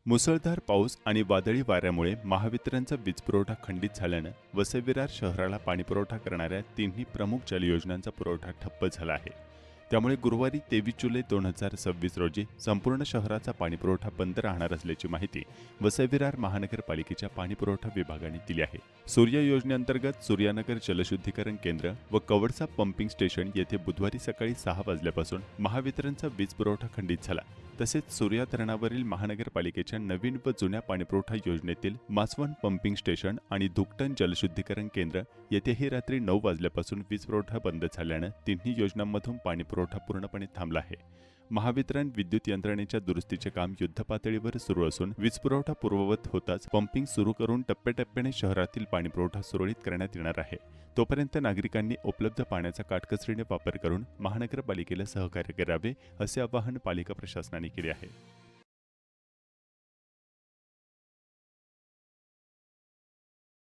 मुसळधार पाऊस आणि वादळी वाऱ्यामुळे महावितरणचा वीजपुरवठा खंडित झाल्यानं वसई-विरार शहराला पाणीपुरवठा करणाऱ्या तिन्ही प्रमुख जलयोजनांचा पुरवठा ठप्प झाला आहे. त्यामुळे गुरुवारी 23 जुलै 2026 रोजी संपूर्ण शहराचा पाणीपुरवठा बंद राहणार असल्याची माहिती वसई-विरार महानगरपालिकेच्या पाणीपुरवठा विभागाने दिली आहे. सूर्य योजनेअंतर्गत सूर्यानगर जलशुद्धीकरण केंद्र व कवडसा पंपिंग स्टेशन येथे बुधवारी सकाळी 6 वाजल्यापासून महावितरणचा वीज पुरवठा खंडित झाला. तसेच सूर्या धरणावरील महानगरपालिकेच्या नवीन व जुन्या पाणीपुरवठा योजनेतील मासवण पंपिंग स्टेशन आणि धुकटन जलशुद्धीकरण केंद्र येथेही रात्री 9 वाजल्यापासून वीज पुरवठा बंद झाल्यानं तिन्ही योजनांमधून पाणीपुरवठा पूर्णपणे थांबला आहे. महावितरण विद्युत यंत्रणेच्या दुरुस्तीचे काम युद्धपातळीवर सुरू असून वीज पुरवठा पूर्ववत होताच पंपिंग सुरू करून टप्प्याटप्प्याने शहरातील पाणीपुरवठा सुरळीत करण्यात येणार आहे. तोपर्यंत नागरिकांनी उपलब्ध पाण्याचा काटकसरीने वापर करून महानगरपालिकेला सहकार्य करावे असे आवाहन पालिका प्रशासनाने केले आहे.